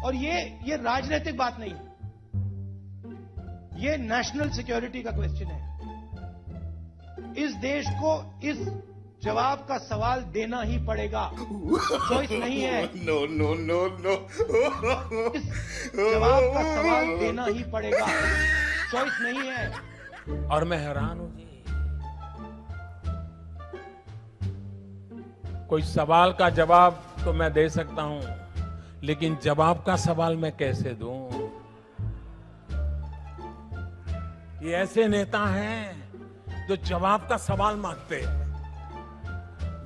और ये राजनीतिक बात नहीं है, ये नेशनल सिक्योरिटी का क्वेश्चन है। इस देश को इस जवाब का सवाल देना ही पड़ेगा, चॉइस नहीं है। नो नो नो नो इस जवाब का सवाल देना ही पड़ेगा, चॉइस नहीं है। और मैं हैरान हूं जी, कोई सवाल का जवाब तो मैं दे सकता हूं, लेकिन जवाब का सवाल मैं कैसे दूं? ये ऐसे नेता हैं जो जवाब का सवाल मांगते हैं,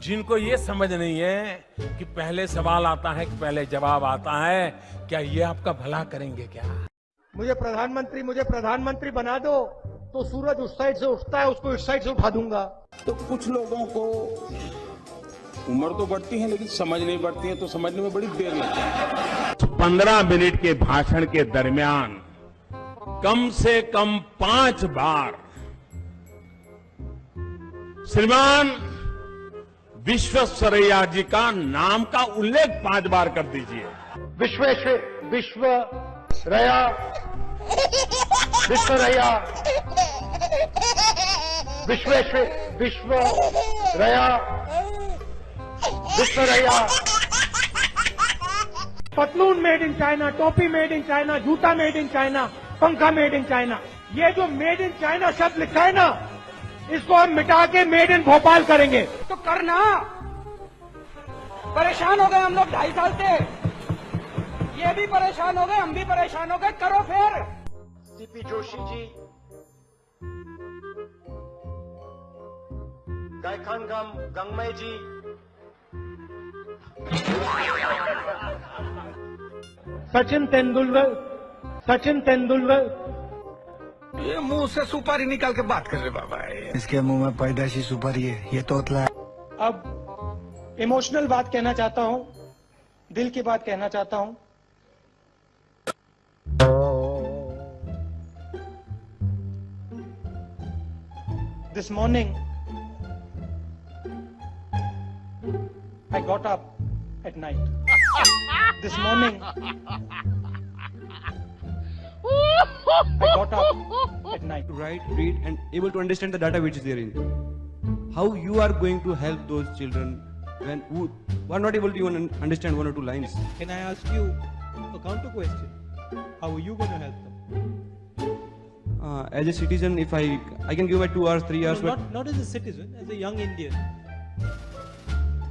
जिनको ये समझ नहीं है कि पहले सवाल आता है कि पहले जवाब आता है। क्या ये आपका भला करेंगे क्या? मुझे प्रधानमंत्री बना दो तो सूरज उस साइड से उठता है, उसको इस साइड से उठा दूंगा। तो कुछ लोगों को उम्र तो बढ़ती है लेकिन समझ नहीं बढ़ती है, तो समझने में बड़ी देर लगती है। 15 मिनट के भाषण के दरमियान कम से कम 5 बार श्रीमान विश्वेश्वरैया जी का नाम का उल्लेख 5 बार कर दीजिए। विश्वेश्वरैया पतलून मेड इन चाइना, टोपी मेड इन चाइना, जूता मेड इन चाइना, पंखा मेड इन चाइना। ये जो मेड इन चाइना शब्द लिखा है ना, इसको हम मिटा के मेड इन भोपाल करेंगे। तो करना, परेशान हो गए हम लोग 2.5 साल से, ये भी परेशान हो गए, हम भी परेशान हो गए, करो फिर। सीपी जोशी जी, गायखान गंगमय जी, सचिन तेंदुलकर ये मुंह से सुपारी निकाल के बात कर रहे बाबा। इसके मुंह में पैदाशी सुपारी है, ये तोतला है। अब इमोशनल बात कहना चाहता हूं, दिल की बात कहना चाहता हूं। This morning I got up at night. This morning I got up at night. Write, read and able to understand the data which is there in. How you are going to help those children when who are not able to even understand 1 or 2 lines? Can I ask you a counter question? How are you going to help them? As a citizen, if I can give my 2 hours, 3 hours. No, not as a citizen, as a young Indian.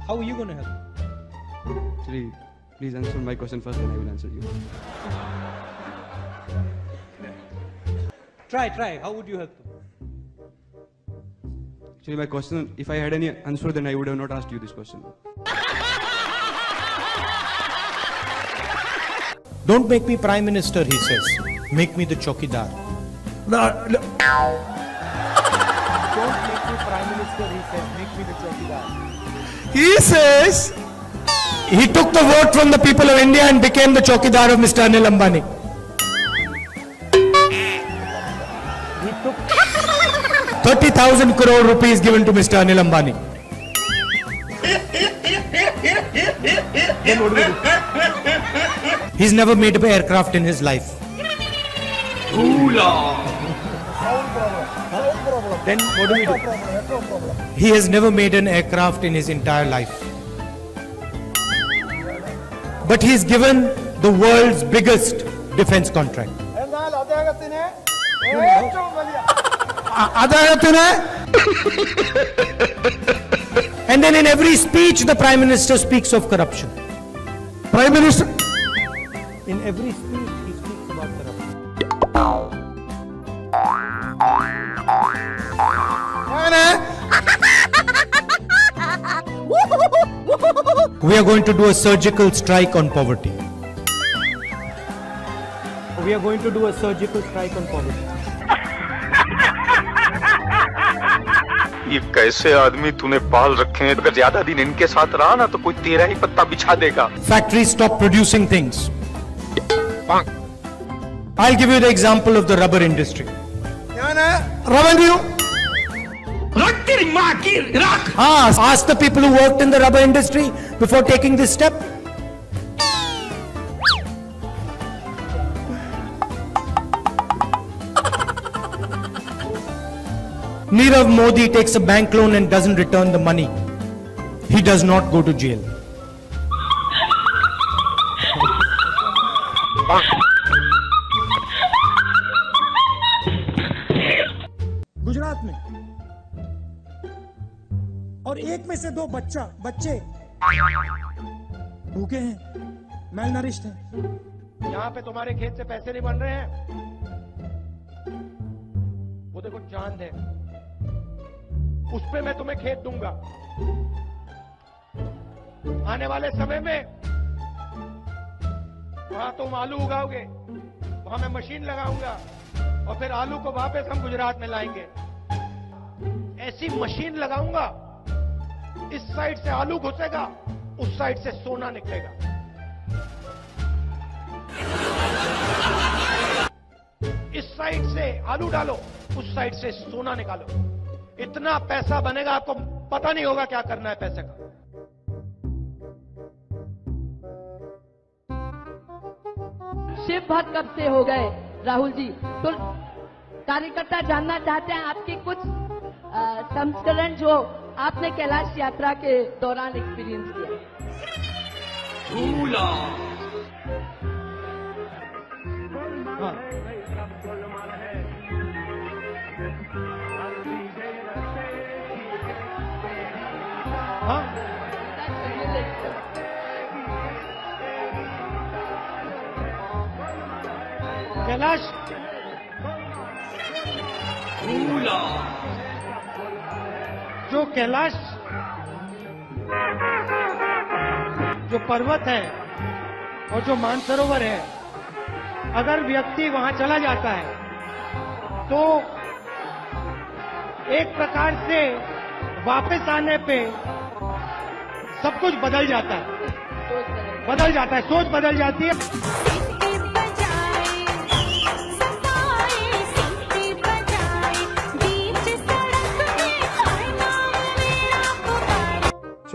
How are you going to help them? Actually, please answer my question first, then I will answer you. Try. How would you help them? Actually, my question, if I had any answer, then I would have not asked you this question. Don't make me Prime Minister, he says. Make me the chokidar. Don't make me Prime Minister, he says. Make me the chokidar. He says he took the vote from the people of India and became the chokidar of Mr. Anil Ambani. He took 30,000 crore rupees given to Mr. Anil Ambani. Then what do we do? He's never made an aircraft in his life. Then what do we do? He has never made an aircraft in his entire life. But he's given the world's biggest defense contract. And then in every speech the Prime Minister speaks of corruption. Prime Minister? In every speech he speaks about corruption. We are going to do a surgical strike on poverty. We are going to do a surgical strike on poverty. ये कैसे आदमी तूने पाल रखे हैं? अगर ज्यादा दिन इनके साथ रहा ना तो कोई तेरा ही पत्ता बिछा देगा। Factories stop producing things. I'll give you the example of the rubber industry. Revenue. Ask the people who worked in the rubber industry before taking this step. Nirav Modi takes a bank loan and doesn't return the money, he does not go to jail. Gujarat में और एक में से 2 बच्चे भूखे हैं, मैलनरिश्ड हैं। यहां पे तुम्हारे खेत से पैसे नहीं बन रहे हैं, वो देखो चांद है, उस पे मैं तुम्हें खेत दूंगा। आने वाले समय में वहां तुम आलू उगाओगे, वहां मैं मशीन लगाऊंगा और फिर आलू को वापस हम गुजरात में लाएंगे। ऐसी मशीन लगाऊंगा, इस साइड से आलू घुसेगा, उस साइड से सोना निकलेगा। इस साइड से आलू डालो, उस साइड से सोना निकालो। इतना पैसा बनेगा, आपको पता नहीं होगा क्या करना है पैसे का। शिव भक्त कब से हो गए राहुल जी? तो कार्यकर्ता जानना चाहते हैं आपके कुछ संस्करण जो आपने कैलाश यात्रा के दौरान एक्सपीरियंस किया। हाँ, कैलाश जो कैलाश जो पर्वत है और जो मानसरोवर है, अगर व्यक्ति वहां चला जाता है तो एक प्रकार से वापस आने पे सब कुछ बदल जाता है, सोच बदल जाती है।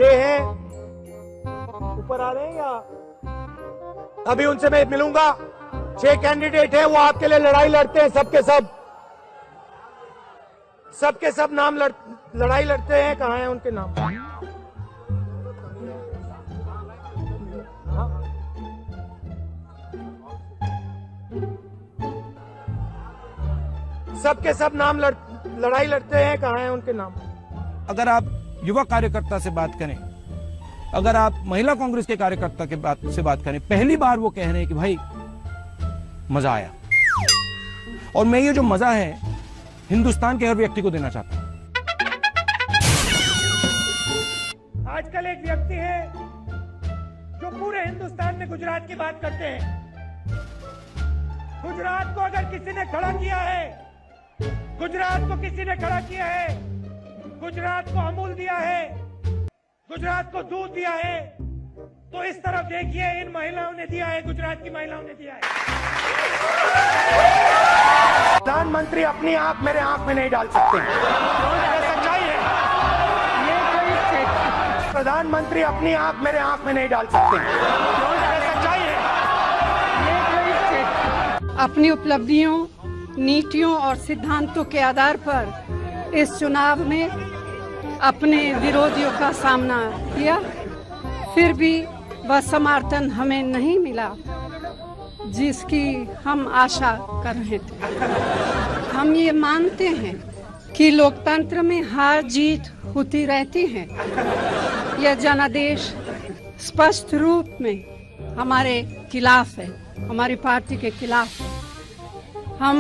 है ऊपर आ रहे हैं या अभी उनसे मैं मिलूंगा। 6 कैंडिडेट है, वो आपके लिए लड़ाई लड़ते हैं, सबके सब नाम लड़ाई लड़ते हैं। कहाँ हैं उनके नाम? सबके सब नाम लड़ाई लड़ते हैं। कहाँ हैं उनके नाम? अगर आप युवा कार्यकर्ता से बात करें, अगर आप महिला कांग्रेस के कार्यकर्ता से बात करें, पहली बार वो कह रहे हैं कि भाई मजा आया। और मैं ये जो मजा है हिंदुस्तान के हर व्यक्ति को देना चाहता हूं। आजकल एक व्यक्ति है जो पूरे हिंदुस्तान में गुजरात की बात करते हैं। गुजरात को अगर किसी ने खड़ा किया है, गुजरात को किसी ने खड़ा किया है, गुजरात को अमूल दिया है, गुजरात को दूध दिया है, तो इस तरफ देखिए, इन महिलाओं ने दिया है, गुजरात की महिलाओं ने दिया है। प्रधानमंत्री अपनी आंख मेरे आंख में नहीं डाल सकते, ये सच्चाई है। प्रधानमंत्री अपनी आंख मेरे आंख में नहीं डाल सकते, ये सच्चाई है। अपनी उपलब्धियों, नीतियों और सिद्धांतों के आधार पर इस चुनाव में अपने विरोधियों का सामना किया, फिर भी वह समर्थन हमें नहीं मिला जिसकी हम आशा कर रहे थे। हम ये मानते हैं कि लोकतंत्र में हार जीत होती रहती है। यह जनादेश स्पष्ट रूप में हमारे खिलाफ है, हमारी पार्टी के खिलाफ है। हम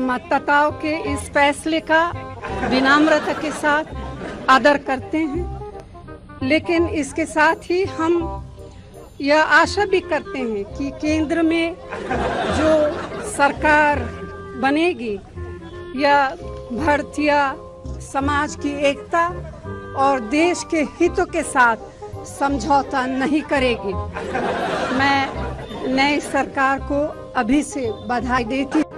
मतदाताओं के इस फैसले का विनम्रता के साथ आदर करते हैं, लेकिन इसके साथ ही हम यह आशा भी करते हैं कि केंद्र में जो सरकार बनेगी यह भारतीय समाज की एकता और देश के हितों के साथ समझौता नहीं करेगी। मैं नई सरकार को अभी से बधाई देती हूं।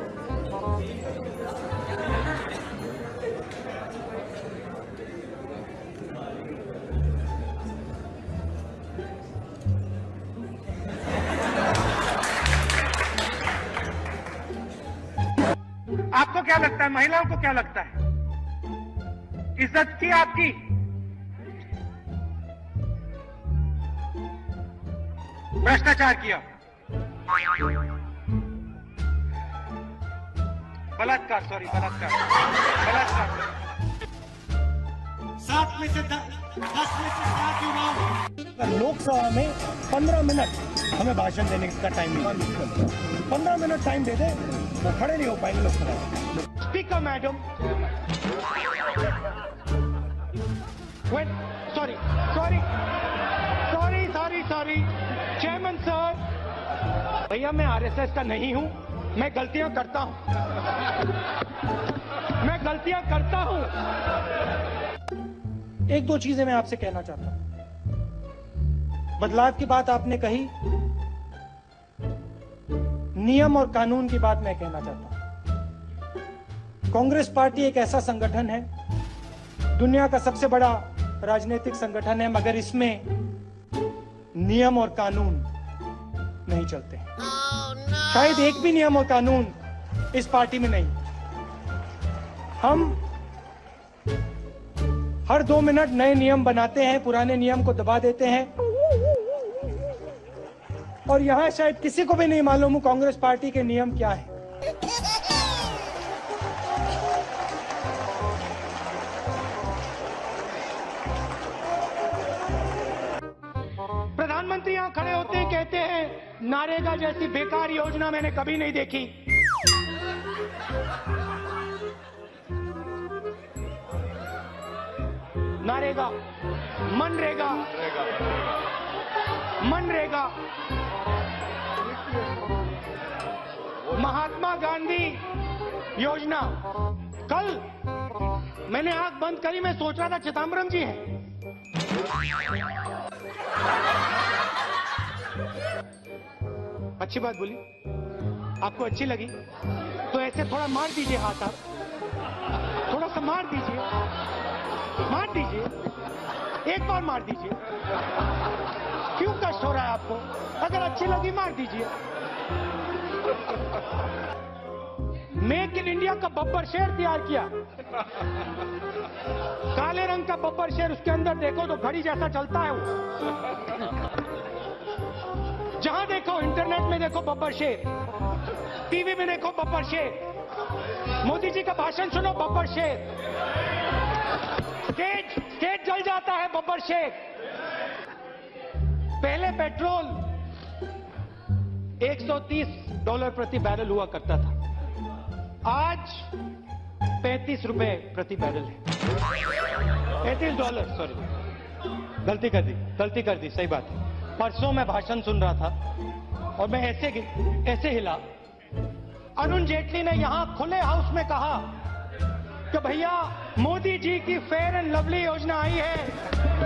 आपको क्या लगता है, महिलाओं को क्या लगता है? इज्जत की आपकी। भ्रष्टाचार किया, बलात्कार, सॉरी बलात्कार, बलात्कार। 7 में से 10 में से 7 युवाओं। लोकसभा में 15 मिनट हमें भाषण देने का टाइम मिला, 15 मिनट टाइम दे दे तो खड़े नहीं हो पाएंगे लोकसभा में। Speaker madam, sorry sorry sorry sorry sorry chairman sir, भैया मैं आरएसएस का नहीं हूं, मैं गलतियां करता हूं, मैं गलतियां करता हूं। एक दो चीजें मैं आपसे कहना चाहता हूं। बदलाव की बात आपने कही, नियम और कानून की बात मैं कहना चाहता हूं। कांग्रेस पार्टी एक ऐसा संगठन है, दुनिया का सबसे बड़ा राजनीतिक संगठन है, मगर इसमें नियम और कानून नहीं चलते। शायद एक भी नियम और कानून इस पार्टी में नहीं। हम हर 2 मिनट नए नियम बनाते हैं, पुराने नियम को दबा देते हैं, और यहां शायद किसी को भी नहीं मालूम कांग्रेस पार्टी के नियम क्या है। प्रधानमंत्री यहां खड़े होते हैं, कहते हैं नरेगा जैसी बेकार योजना मैंने कभी नहीं देखी। नरेगा, मनरेगा, मनरेगा, महात्मा गांधी योजना। कल मैंने आंख बंद करी, मैं सोच रहा था चिदम्बरम जी हैं। अच्छी बात बोली, आपको अच्छी लगी तो ऐसे थोड़ा मार दीजिए हाथ, आप थोड़ा सा मार दीजिए, मार दीजिए, एक बार मार दीजिए। क्यों कष्ट हो रहा है आपको? अगर अच्छी लगी मार दीजिए। मेक इन इंडिया का बब्बर शेर तैयार किया, काले रंग का बब्बर शेर, उसके अंदर देखो तो घड़ी जैसा चलता है वो। जहां देखो, इंटरनेट में देखो बब्बर शेर, टीवी में देखो बब्बर शेर, मोदी जी का भाषण सुनो बब्बर शेर, स्टेज जल जाता है बब्बर शेर। पहले पेट्रोल $130 प्रति बैरल हुआ करता था, आज 35 रुपए प्रति बैरल है। $35, सॉरी गलती कर दी, सही बात है। परसों मैं भाषण सुन रहा था और मैं ऐसे हिला। अरुण जेटली ने यहां खुले हाउस में कहा कि भैया मोदी जी की फेयर एंड लवली योजना आई है।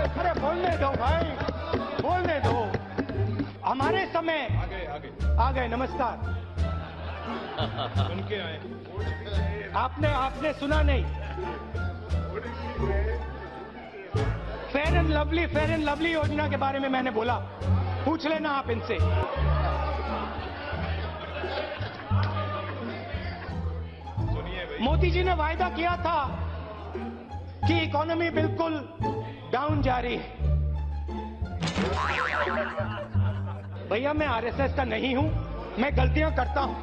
अरे बोलने दो भाई, बोलने दो। हमारे समय आ गए, नमस्कार। उनके आए, आपने सुना नहीं। फेयर एंड लवली योजना के बारे में मैंने बोला, पूछ लेना आप इनसे। मोदी जी ने वायदा किया था कि इकोनॉमी बिल्कुल डाउन जा रही है। भैया मैं आरएसएस का नहीं हूं, मैं गलतियां करता हूं।